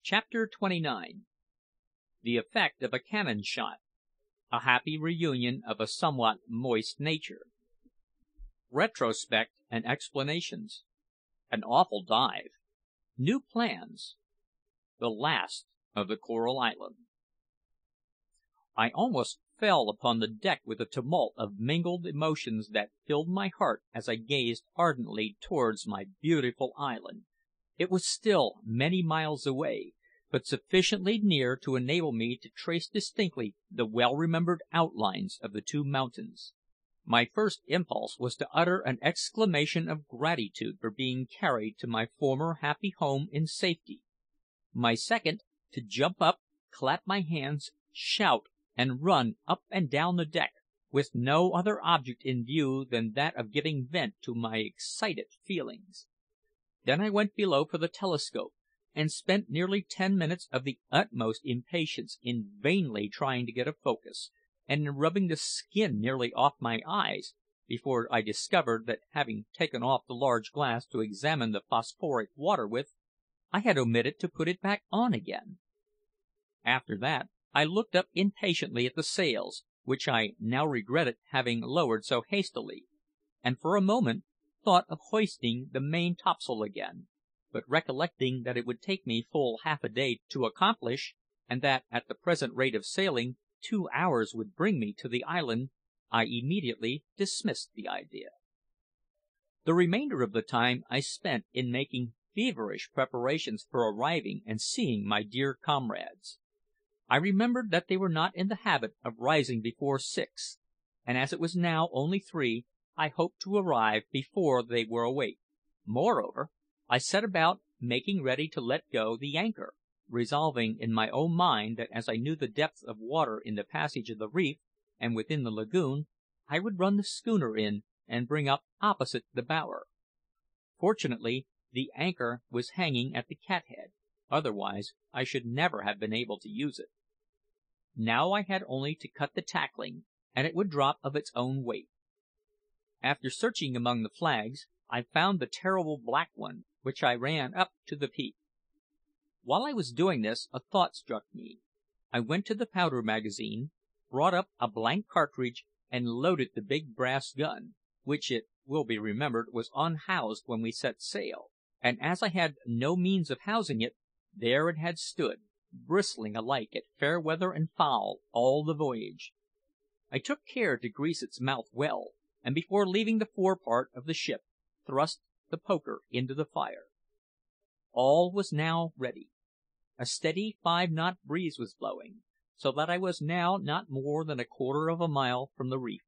CHAPTER XXIX. The Effect of a Cannon Shot A Happy Reunion of a Somewhat Moist Nature Retrospect and Explanations An Awful Dive New Plans The Last of the Coral Island. I almost fell upon the deck with a tumult of mingled emotions that filled my heart as I gazed ardently towards my beautiful island. It was still many miles away, but sufficiently near to enable me to trace distinctly the well-remembered outlines of the two mountains. My first impulse was to utter an exclamation of gratitude for being carried to my former happy home in safety; my second, to jump up, clap my hands, shout, and run up and down the deck, with no other object in view than that of giving vent to my excited feelings. Then I went below for the telescope, and spent nearly 10 minutes of the utmost impatience in vainly trying to get a focus, and in rubbing the skin nearly off my eyes, before I discovered that, having taken off the large glass to examine the phosphoric water with, I had omitted to put it back on again. After that, I looked up impatiently at the sails, which I now regretted having lowered so hastily, and for a moment thought of hoisting the main topsail again; but recollecting that it would take me full half a day to accomplish, and that at the present rate of sailing 2 hours would bring me to the island, I immediately dismissed the idea. The remainder of the time I spent in making feverish preparations for arriving and seeing my dear comrades. I remembered that they were not in the habit of rising before 6, and as it was now only 3, I hoped to arrive before they were awake. Moreover, I set about making ready to let go the anchor, resolving in my own mind that as I knew the depth of water in the passage of the reef and within the lagoon, I would run the schooner in and bring up opposite the bower. Fortunately, the anchor was hanging at the cathead, otherwise I should never have been able to use it. Now I had only to cut the tackling, and it would drop of its own weight. After searching among the flags, I found the terrible black one, which I ran up to the peak. While I was doing this, a thought struck me. I went to the powder magazine, brought up a blank cartridge, and loaded the big brass gun, which, it will be remembered, was unhoused when we set sail; and as I had no means of housing it, there it had stood, bristling alike at fair weather and foul all the voyage. I took care to grease its mouth well, and before leaving the forepart of the ship, thrust the poker into the fire. All was now ready. A steady 5-knot breeze was blowing, so that I was now not more than a quarter of a mile from the reef.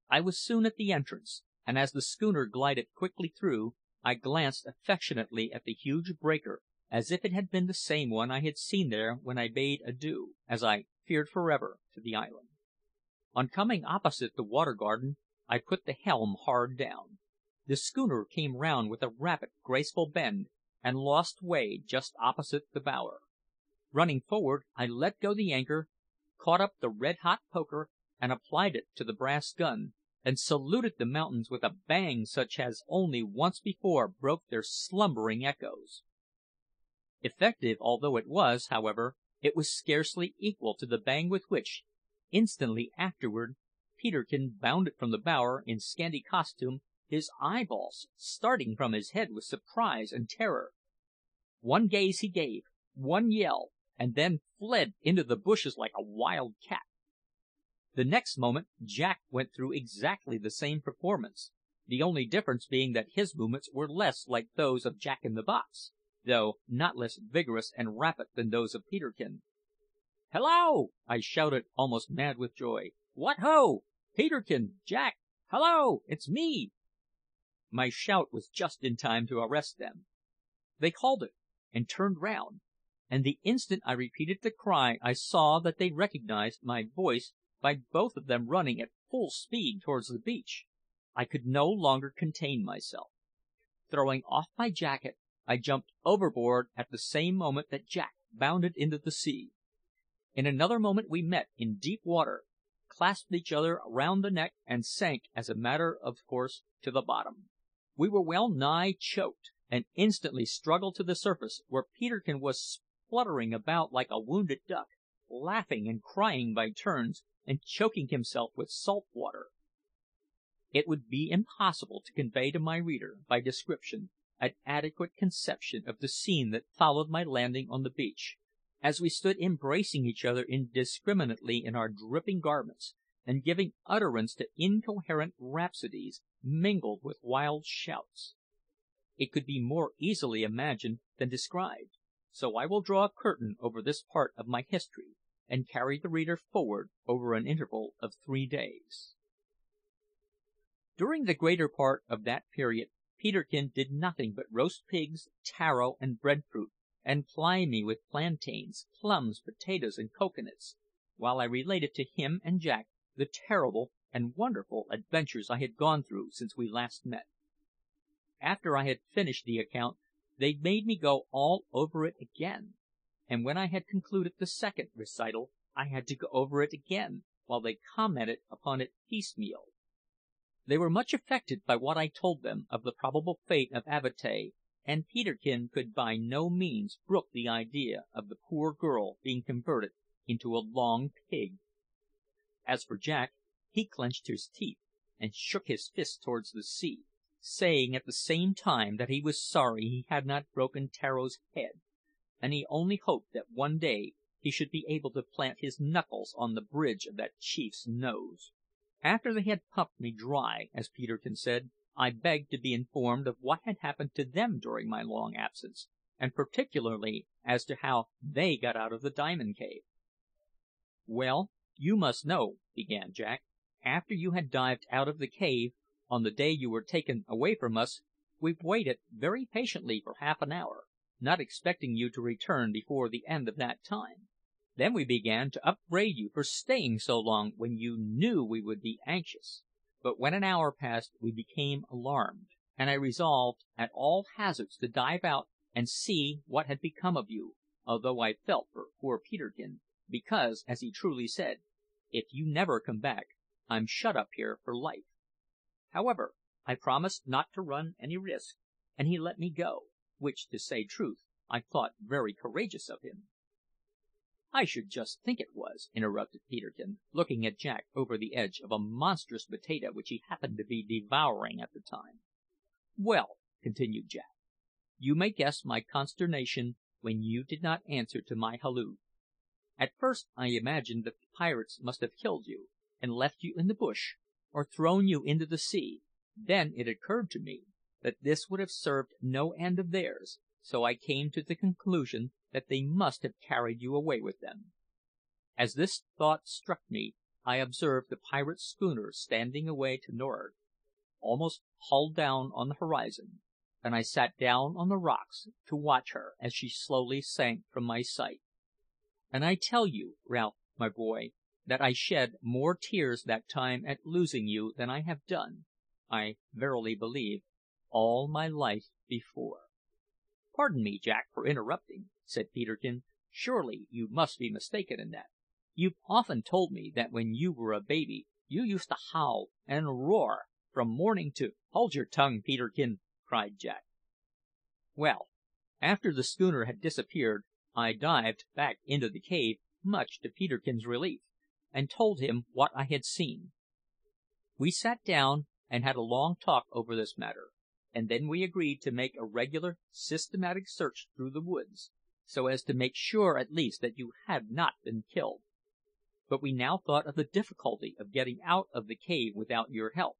I was soon at the entrance, and as the schooner glided quickly through, I glanced affectionately at the huge breaker, as if it had been the same one I had seen there when I bade adieu, as I feared for ever, to the island. On coming opposite the Water Garden, I put the helm hard down. The schooner came round with a rapid, graceful bend, and lost way just opposite the bower. Running forward, I let go the anchor, caught up the red-hot poker, and applied it to the brass gun, and saluted the mountains with a bang such as only once before broke their slumbering echoes. Effective although it was, however, it was scarcely equal to the bang with which, instantly afterward, Peterkin bounded from the bower in scanty costume, his eyeballs starting from his head with surprise and terror. One gaze he gave, one yell, and then fled into the bushes like a wild cat. The next moment Jack went through exactly the same performance, the only difference being that his movements were less like those of Jack in the Box, though not less vigorous and rapid than those of Peterkin. "Hallo!" I shouted, almost mad with joy. "What ho! Peterkin! Jack! Hallo! It's me!" My shout was just in time to arrest them. They halted and turned round, and the instant I repeated the cry I saw that they recognised my voice by both of them running at full speed towards the beach. I could no longer contain myself. Throwing off my jacket, I jumped overboard at the same moment that Jack bounded into the sea. In another moment we met in deep water, clasped each other round the neck, and sank, as a matter of course, to the bottom. We were well nigh choked, and instantly struggled to the surface, where Peterkin was fluttering about like a wounded duck, laughing and crying by turns, and choking himself with salt water. It would be impossible to convey to my reader, by description, an adequate conception of the scene that followed my landing on the beach, as we stood embracing each other indiscriminately in our dripping garments, and giving utterance to incoherent rhapsodies mingled with wild shouts. It could be more easily imagined than described, so I will draw a curtain over this part of my history, and carry the reader forward over an interval of 3 days. During the greater part of that period Peterkin did nothing but roast pigs, taro, and breadfruit, and ply me with plantains, plums, potatoes, and cocoa nuts, while I related to him and Jack the terrible and wonderful adventures I had gone through since we last met. After I had finished the account, they made me go all over it again, and when I had concluded the second recital, I had to go over it again, while they commented upon it piecemeal. They were much affected by what I told them of the probable fate of Avatea, and Peterkin could by no means brook the idea of the poor girl being converted into a long pig. As for Jack, he clenched his teeth and shook his fist towards the sea, saying at the same time that he was sorry he had not broken Taro's head, and he only hoped that one day he should be able to plant his knuckles on the bridge of that chief's nose. After they had pumped me dry, as Peterkin said, I begged to be informed of what had happened to them during my long absence, and particularly as to how they got out of the diamond cave. "Well, you must know," began Jack. "After you had dived out of the cave, on the day you were taken away from us, we waited very patiently for half an hour, not expecting you to return before the end of that time. Then we began to upbraid you for staying so long when you knew we would be anxious. But when an hour passed we became alarmed, and I resolved at all hazards to dive out and see what had become of you, although I felt for poor Peterkin, because, as he truly said, `If you never come back, I'm shut up here for life.' However, I promised not to run any risk, and he let me go, which, to say truth, I thought very courageous of him." "I should just think it was," interrupted Peterkin, looking at Jack over the edge of a monstrous potato which he happened to be devouring at the time. "Well," continued Jack, "you may guess my consternation when you did not answer to my halloo. At first I imagined that the pirates must have killed you, and left you in the bush, or thrown you into the sea. Then it occurred to me that this would have served no end of theirs, so I came to the conclusion that they must have carried you away with them. As this thought struck me, I observed the pirate schooner standing away to nor'ard, almost hull down on the horizon, and I sat down on the rocks to watch her as she slowly sank from my sight. And I tell you, Ralph, my boy, that I shed more tears that time at losing you than I have done, I verily believe, all my life before." "Pardon me, Jack, for interrupting," said Peterkin. "Surely you must be mistaken in that. You've often told me that when you were a baby you used to howl and roar from morning to " "Hold your tongue, Peterkin!" cried Jack. "Well, after the schooner had disappeared, I dived back into the cave, much to Peterkin's relief, and told him what I had seen. We sat down and had a long talk over this matter, and then we agreed to make a regular systematic search through the woods, so as to make sure at least that you had not been killed. But we now thought of the difficulty of getting out of the cave without your help.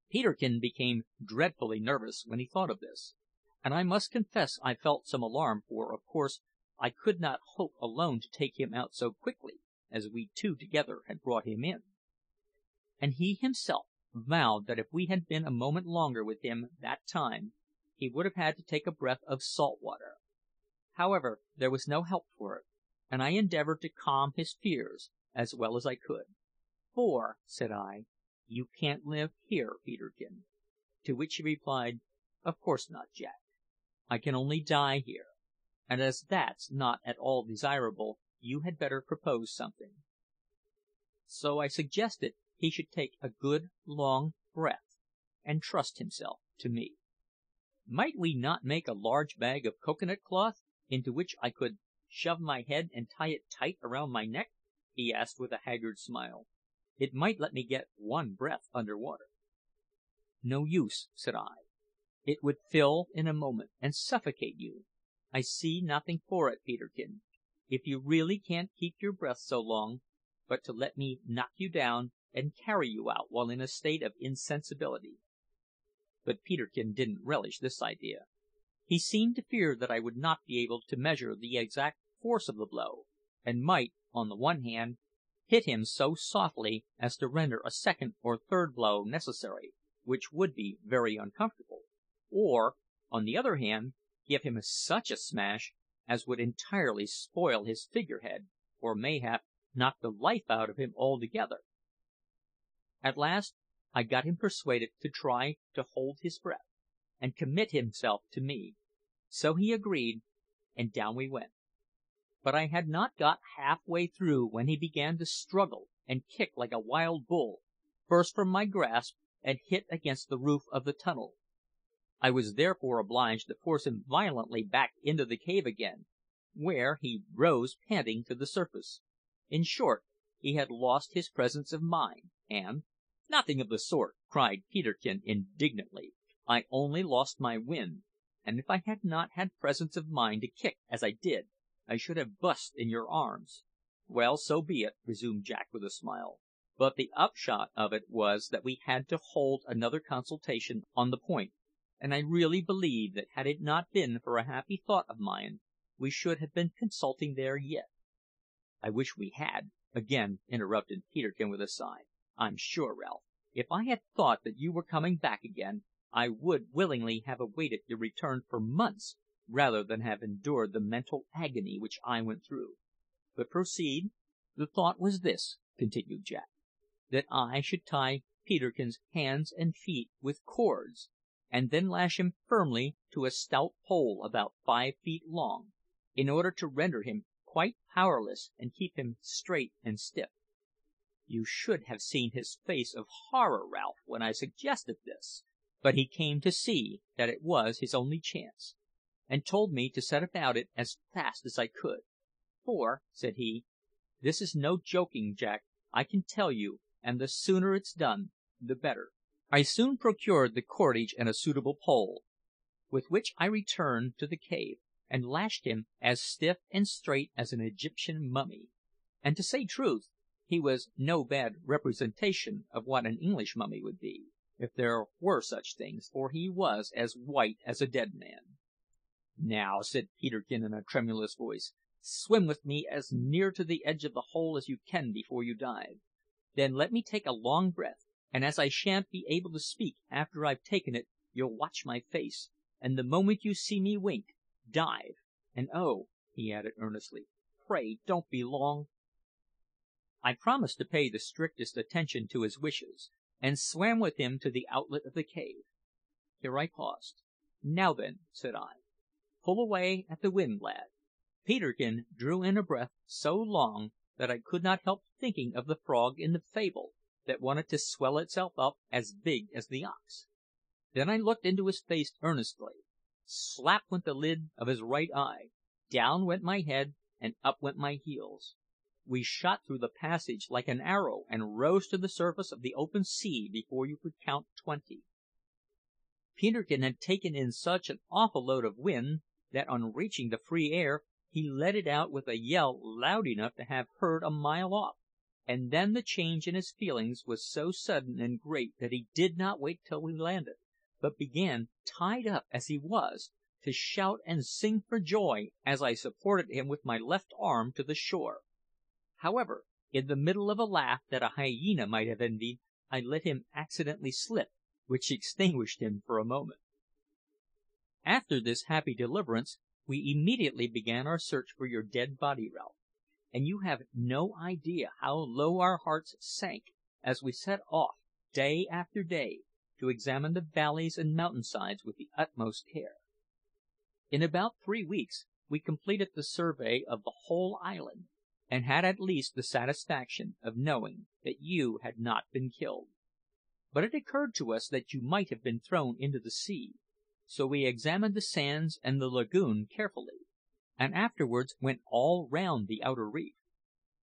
Peterkin became dreadfully nervous when he thought of this, and I must confess I felt some alarm, for, of course, I could not hope alone to take him out so quickly, as we two together had brought him in. And he himself vowed that if we had been a moment longer with him that time, he would have had to take a breath of salt water. However, there was no help for it, and I endeavoured to calm his fears as well as I could. "For," said I, "you can't live here, Peterkin." To which he replied, "Of course not, Jack. I can only die here, and as that's not at all desirable, you had better propose something." So I suggested he should take a good long breath and trust himself to me. "Might we not make a large bag of cocoa nut cloth?" into which I could shove my head and tie it tight around my neck?" he asked with a haggard smile. "It might let me get one breath under water." "No use," said I. "It would fill in a moment, and suffocate you. I see nothing for it, Peterkin, if you really can't keep your breath so long, but to let me knock you down and carry you out while in a state of insensibility." But Peterkin didn't relish this idea. He seemed to fear that I would not be able to measure the exact force of the blow, and might, on the one hand, hit him so softly as to render a second or third blow necessary, which would be very uncomfortable; or, on the other hand, give him such a smash as would entirely spoil his figurehead, or mayhap knock the life out of him altogether. At last I got him persuaded to try to hold his breath, and commit himself to me; so he agreed, and down we went. But I had not got half way through when he began to struggle and kick like a wild bull, burst from my grasp, and hit against the roof of the tunnel. I was therefore obliged to force him violently back into the cave again, where he rose panting to the surface. In short, he had lost his presence of mind, and "Nothing of the sort!" cried Peterkin indignantly. "I only lost my wind, and if I had not had presence of mind to kick as I did, I should have bust in your arms." "Well, so be it," resumed Jack with a smile; "but the upshot of it was that we had to hold another consultation on the point, and I really believe that had it not been for a happy thought of mine, we should have been consulting there yet." "I wish we had," again interrupted Peterkin with a sigh. "I'm sure, Ralph, if I had thought that you were coming back again, I would willingly have awaited your return for months rather than have endured the mental agony which I went through. But proceed." "The thought was this," continued Jack, "that I should tie Peterkin's hands and feet with cords, and then lash him firmly to a stout pole about 5 feet long, in order to render him quite powerless and keep him straight and stiff. You should have seen his face of horror, Ralph, when I suggested this! But he came to see that it was his only chance, and told me to set about it as fast as I could. `For,' said he, `this is no joking, Jack, I can tell you, and the sooner it's done the better.' I soon procured the cordage and a suitable pole, with which I returned to the cave and lashed him as stiff and straight as an Egyptian mummy. And to say truth, he was no bad representation of what an English mummy would be, if there were such things, for he was as white as a dead man. "Now," said Peterkin in a tremulous voice, "swim with me as near to the edge of the hole as you can before you dive. Then let me take a long breath, and as I shan't be able to speak after I've taken it, you'll watch my face, and the moment you see me wink, dive. And oh," he added earnestly, "pray don't be long." I promised to pay the strictest attention to his wishes, and swam with him to the outlet of the cave. Here I paused. "Now then," said I, "pull away at the windlad." Peterkin drew in a breath so long that I could not help thinking of the frog in the fable that wanted to swell itself up as big as the ox. Then I looked into his face earnestly. Slap went the lid of his right eye, down went my head, and up went my heels. We shot through the passage like an arrow and rose to the surface of the open sea before you could count 20. Peterkin had taken in such an awful load of wind that on reaching the free air he let it out with a yell loud enough to have heard a mile off; and then the change in his feelings was so sudden and great that he did not wait till we landed, but began, tied up as he was, to shout and sing for joy as I supported him with my left arm to the shore. However, in the middle of a laugh that a hyena might have envied, I let him accidentally slip, which extinguished him for a moment. After this happy deliverance, we immediately began our search for your dead body, Ralph, and you have no idea how low our hearts sank as we set off day after day to examine the valleys and mountain sides with the utmost care. In about 3 weeks we completed the survey of the whole island, and had at least the satisfaction of knowing that you had not been killed. But it occurred to us that you might have been thrown into the sea, so we examined the sands and the lagoon carefully. and afterwards went all round the outer reef.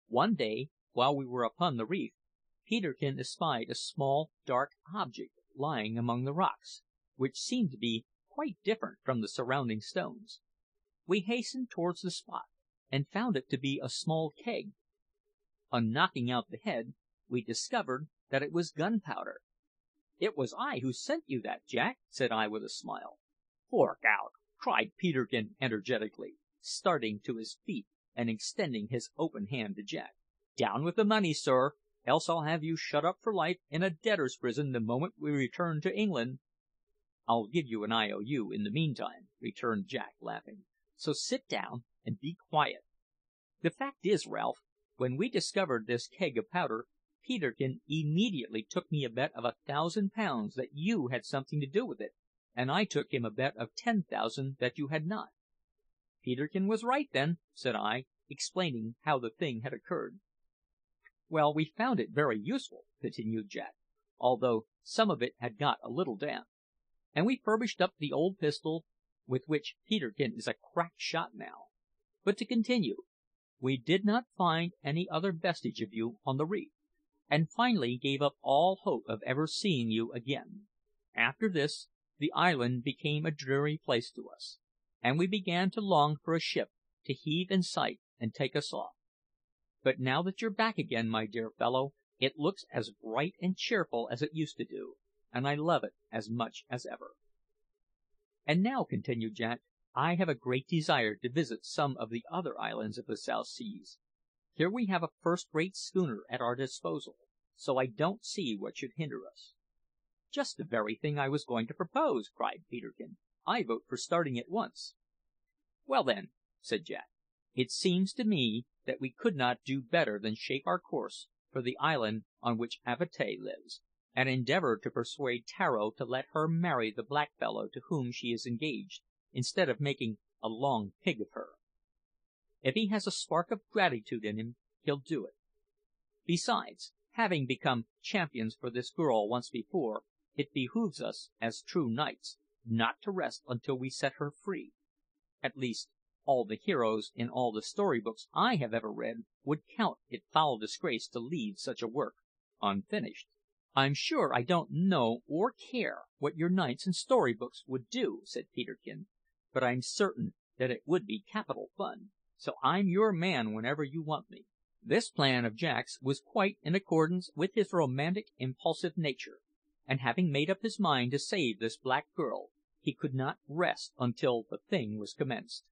One day, while we were upon the reef, Peterkin espied a small dark object lying among the rocks, which seemed to be quite different from the surrounding stones. We hastened towards the spot, and found it to be a small keg. On knocking out the head, we discovered that it was gunpowder. "It was I who sent you that, Jack," said I with a smile. "Fork out!" cried Peterkin energetically, starting to his feet and extending his open hand to Jack. "Down with the money, sir, else I'll have you shut up for life in a debtor's prison the moment we return to England." "I'll give you an IOU in the meantime," returned Jack, laughing; "so sit down and be quiet. The fact is, Ralph, when we discovered this keg of powder, Peterkin immediately took me a bet of £1,000 that you had something to do with it, and I took him a bet of 10,000 that you had not." "Peterkin was right, then," said I, explaining how the thing had occurred. "Well, we found it very useful," continued Jack, "although some of it had got a little damp; and we furbished up the old pistol, with which Peterkin is a crack shot now. But to continue, we did not find any other vestige of you on the reef, and finally gave up all hope of ever seeing you again. After this, the island became a dreary place to us, and we began to long for a ship to heave in sight and take us off. But now that you're back again, my dear fellow, it looks as bright and cheerful as it used to do, and I love it as much as ever." "And now," continued Jack, "I have a great desire to visit some of the other islands of the South Seas. Here we have a first-rate schooner at our disposal, so I don't see what should hinder us." "Just the very thing I was going to propose!" cried Peterkin. "I vote for starting at once." "Well, then," said Jack, "it seems to me that we could not do better than shape our course for the island on which Avatea lives, and endeavour to persuade Tararo to let her marry the black fellow to whom she is engaged, instead of making a long pig of her. If he has a spark of gratitude in him, he'll do it. Besides, having become champions for this girl once before, it behooves us, as true knights, not to rest until we set her free. At least, all the heroes in all the story books I have ever read would count it foul disgrace to leave such a work unfinished." "I'm sure I don't know or care what your knights and story books would do," said Peterkin, "but I'm certain that it would be capital fun; so I'm your man whenever you want me." This plan of Jack's was quite in accordance with his romantic, impulsive nature, and having made up his mind to save this black girl, he could not rest until the thing was commenced.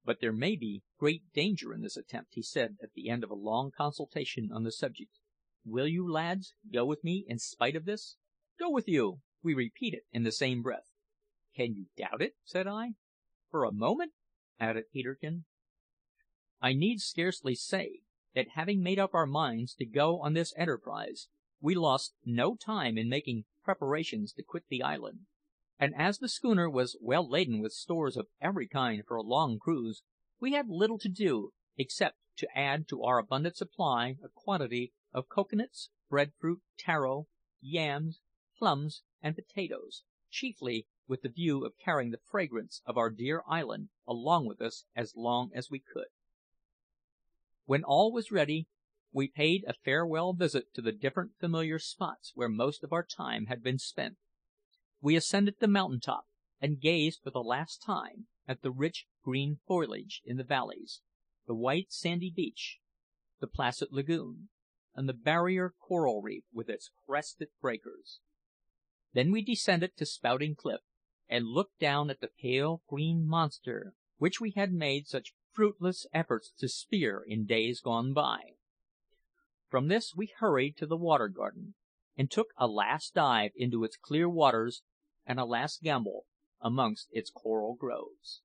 "But there may be great danger in this attempt," he said at the end of a long consultation on the subject. "Will you, lads, go with me in spite of this?" "Go with you!" we repeated in the same breath. "Can you doubt it?" said I. "For a moment?" added Peterkin. I need scarcely say that having made up our minds to go on this enterprise, we lost no time in making preparations to quit the island; and as the schooner was well laden with stores of every kind for a long cruise, we had little to do except to add to our abundant supply a quantity of cocoa nuts, breadfruit, taro, yams, plums, and potatoes, chiefly with the view of carrying the fragrance of our dear island along with us as long as we could. When all was ready, we paid a farewell visit to the different familiar spots where most of our time had been spent. We ascended the mountain top and gazed for the last time at the rich green foliage in the valleys, the white sandy beach, the placid lagoon, and the barrier coral reef with its crested breakers. Then we descended to Spouting Cliff, and looked down at the pale green monster which we had made such fruitless efforts to spear in days gone by. From this we hurried to the Water Garden, and took a last dive into its clear waters and a last gambol amongst its coral groves.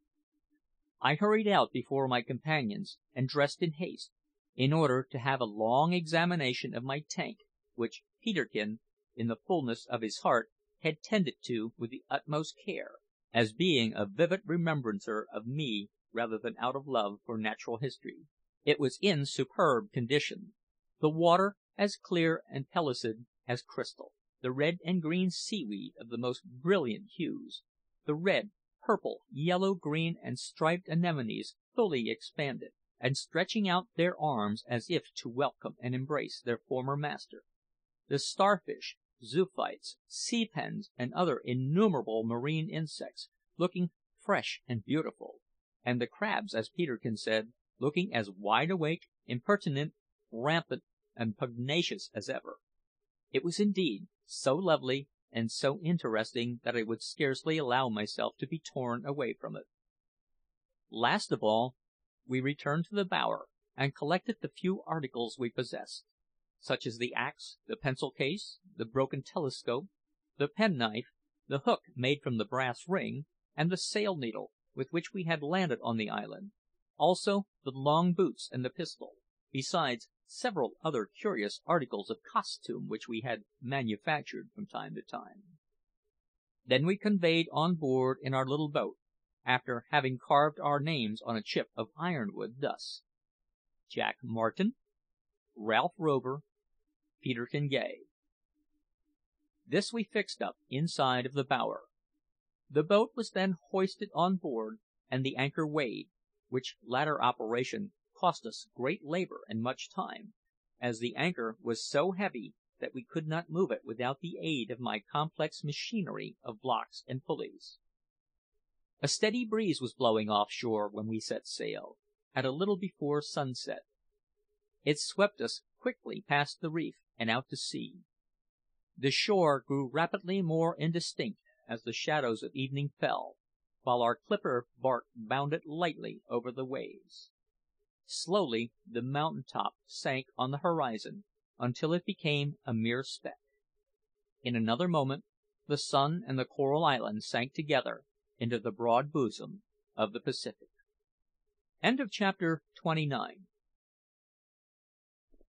I hurried out before my companions, and dressed in haste, in order to have a long examination of my tank, which Peterkin, in the fulness of his heart, had tended to with the utmost care, as being a vivid remembrancer of me rather than out of love for natural history. It was in superb condition, the water as clear and pellucid as crystal, the red and green seaweed of the most brilliant hues, the red, purple, yellow, green, and striped anemones fully expanded, and stretching out their arms as if to welcome and embrace their former master; the starfish, zoophytes, sea pens, and other innumerable marine insects, looking fresh and beautiful; and the crabs, as Peterkin said, looking as wide awake, impertinent, rampant, and pugnacious as ever. It was indeed so lovely and so interesting that I would scarcely allow myself to be torn away from it. Last of all, we returned to the bower and collected the few articles we possessed, such as the axe, the pencil case, the broken telescope, the penknife, the hook made from the brass ring, and the sail needle with which we had landed on the island; also the long boots and the pistol, besides several other curious articles of costume which we had manufactured from time to time. Then we conveyed on board in our little boat, after having carved our names on a chip of ironwood, thus: Jack Martin, Ralph Rover, Peterkin Gay. This we fixed up inside of the bower. The boat was then hoisted on board and the anchor weighed, which latter operation cost us great labour and much time, as the anchor was so heavy that we could not move it without the aid of my complex machinery of blocks and pulleys. A steady breeze was blowing off shore when we set sail, at a little before sunset. It swept us quickly past the reef and out to sea. The shore grew rapidly more indistinct as the shadows of evening fell, while our clipper bark bounded lightly over the waves. Slowly the mountain top sank on the horizon until it became a mere speck. In another moment the sun and the coral island sank together into the broad bosom of the Pacific. CHAPTER 29.